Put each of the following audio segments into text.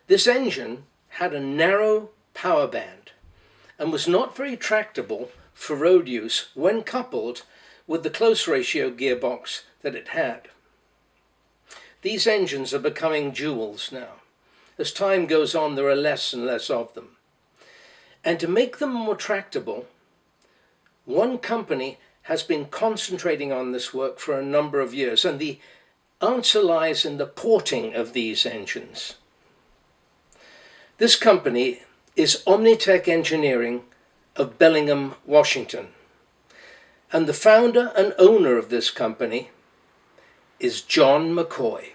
This engine had a narrow power band and was not very tractable for road use when coupled with the close ratio gearbox that it had. These engines are becoming jewels now. As time goes on, there are less and less of them. And to make them more tractable, one company has been concentrating on this work for a number of years, and the answer lies in the porting of these engines. This company is Omnitech Engineering of Bellingham, Washington. And the founder and owner of this company is John McCoy.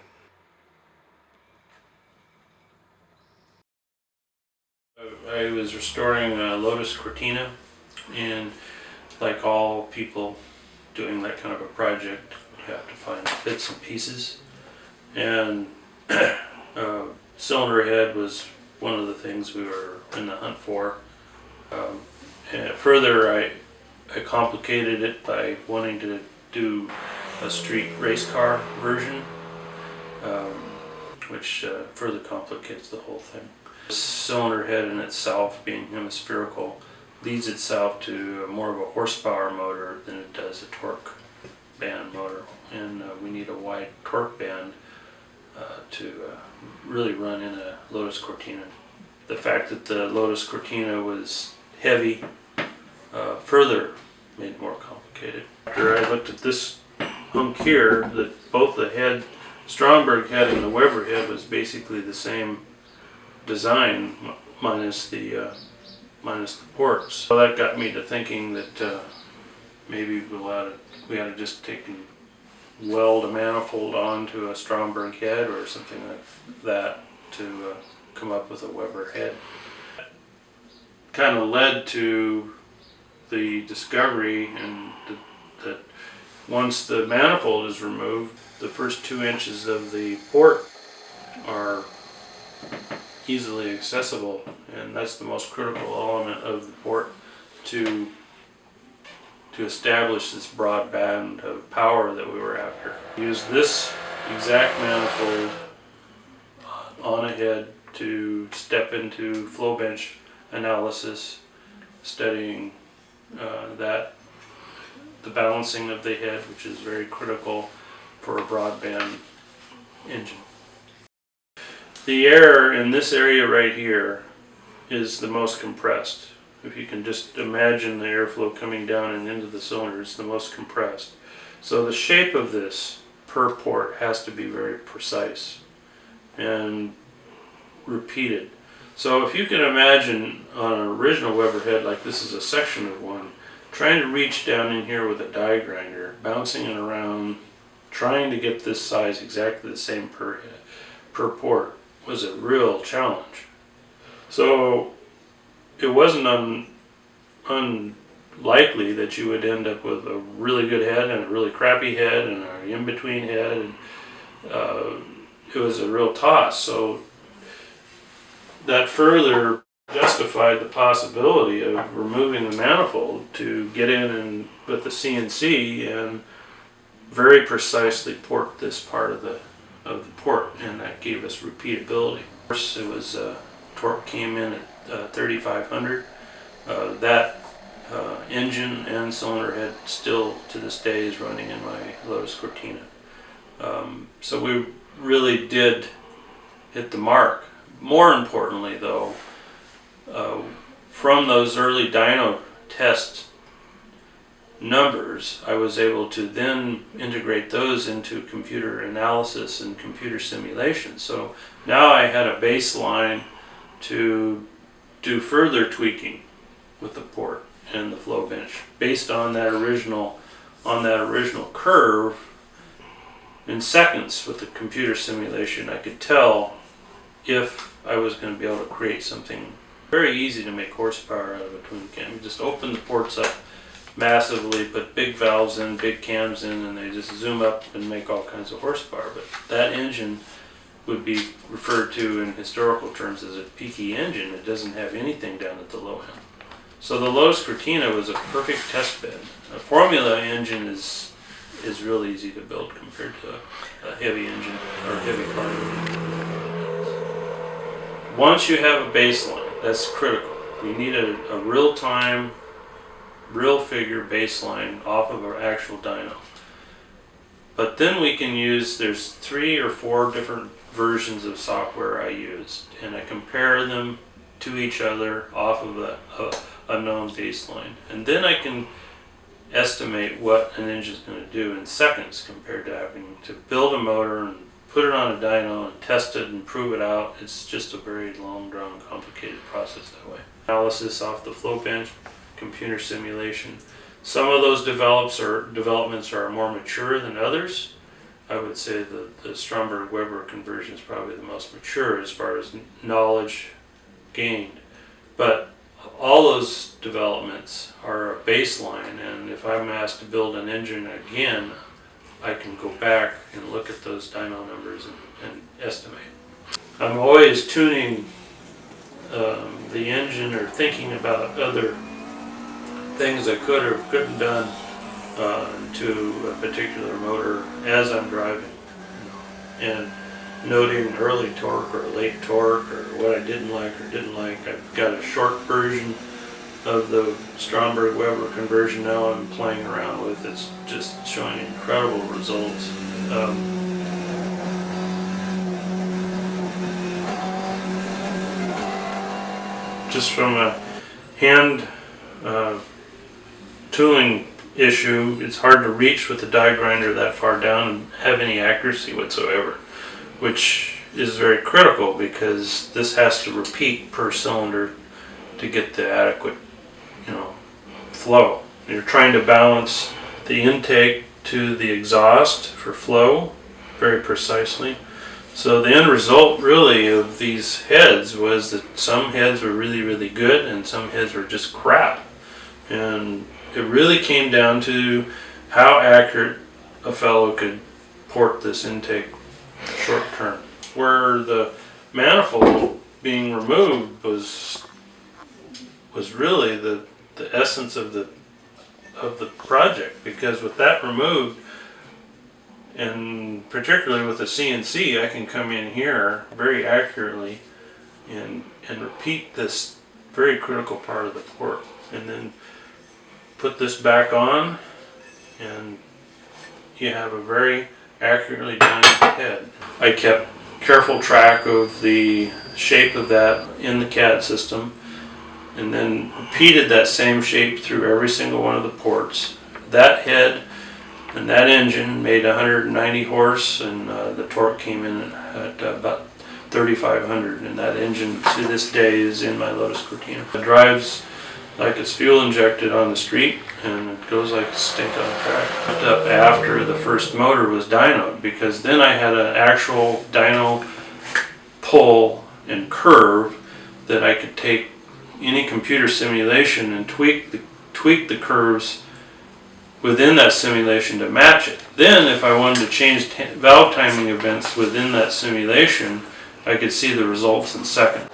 I was restoring a Lotus Cortina, and like all people doing that kind of a project, you have to find bits and pieces. And cylinder head was one of the things we were in the hunt for. And further, I complicated it by wanting to do a street race car version, which further complicates the whole thing. The cylinder head in itself, being hemispherical, leads itself to more of a horsepower motor than it does a torque band motor, and we need a wide torque band to really run in a Lotus Cortina. The fact that the Lotus Cortina was heavy further made it more complicated. After I looked at this hunk here, that both the head, Stromberg head and the Weber head was basically the same design minus the ports. So that got me to thinking that maybe we ought to just take and weld a manifold onto a Stromberg head or something like that to come up with a Weber head. Kind of led to the discovery that once the manifold is removed, the first 2 inches of the port are easily accessible, and that's the most critical element of the port to establish this broad band of power that we were after. Use this exact manifold on a head to step into flow bench analysis, studying the balancing of the head, which is very critical for a broadband engine. The air in this area right here is the most compressed. If you can just imagine the airflow coming down and into the cylinder, it's the most compressed. So the shape of this per port has to be very precise and repeated. So if you can imagine on an original Weber head, like this is a section of one, trying to reach down in here with a die grinder, bouncing it around, trying to get this size exactly the same per port was a real challenge. So it wasn't unlikely that you would end up with a really good head and a really crappy head and an in-between head. And, it was a real toss. So that further justified the possibility of removing the manifold to get in and with the CNC and very precisely port this part of the port, and that gave us repeatability. Of course, it was torque came in at 3500. That engine and cylinder head still to this day is running in my Lotus Cortina. So we really did hit the mark. More importantly, though, from those early dyno test numbers, I was able to then integrate those into computer analysis and computer simulation. So now I had a baseline to do further tweaking with the port and the flow bench based on that original curve. In seconds with the computer simulation, I could tell if I was going to be able to create something very easy to make horsepower out of a twin cam. You just open the ports up massively, put big valves in, big cams in, and they just zoom up and make all kinds of horsepower. But that engine would be referred to in historical terms as a peaky engine. It doesn't have anything down at the low end. So the Lotus Cortina was a perfect test bed. A formula engine is real easy to build compared to a heavy engine or heavy car engine. once you have a baseline, that's critical. You need a real-time, real figure baseline off of our actual dyno. But then we can use, there's 3 or 4 different versions of software I use, and I compare them to each other off of a known baseline. And then I can estimate what an engine's going to do in seconds compared to having to build a motor and put it on a dyno and test it and prove it out. It's just a very long, drawn, complicated process that way. Analysis off the flow bench, computer simulation. Some of those developments are more mature than others. I would say the Stromberg-Weber conversion is probably the most mature as far as knowledge gained. But all those developments are a baseline, and if I'm asked to build an engine again, I can go back and look at those dyno numbers and estimate. I'm always tuning the engine or thinking about other things I could or couldn't done to a particular motor as I'm driving, and noting early torque or late torque or what I didn't like or didn't like. I've got a short version of the Stromberg-Weber conversion now I'm playing around with. It's just showing incredible results. Just from a hand tooling issue, it's hard to reach with the die grinder that far down and have any accuracy whatsoever, which is very critical because this has to repeat per cylinder to get the adequate, flow. You're trying to balance the intake to the exhaust for flow very precisely. So the end result really of these heads was that some heads were really, really good and some heads were just crap. And it really came down to how accurate a fellow could port this intake short term. Where the manifold being removed was really the essence of the project, because with that removed, and particularly with the CNC, I can come in here very accurately and repeat this very critical part of the port, and then put this back on, and you have a very accurately done head. I kept careful track of the shape of that in the CAD system, and then repeated that same shape through every single one of the ports. That head and that engine made 190 horse, and the torque came in at about 3,500, and that engine to this day is in my Lotus Cortina. It drives like it's fuel injected on the street, and it goes like a stink on a track. Up after the first motor was dynoed, because then I had an actual dyno pull and curve that I could take any computer simulation and tweak the curves within that simulation to match it. Then if I wanted to change valve timing events within that simulation, I could see the results in seconds.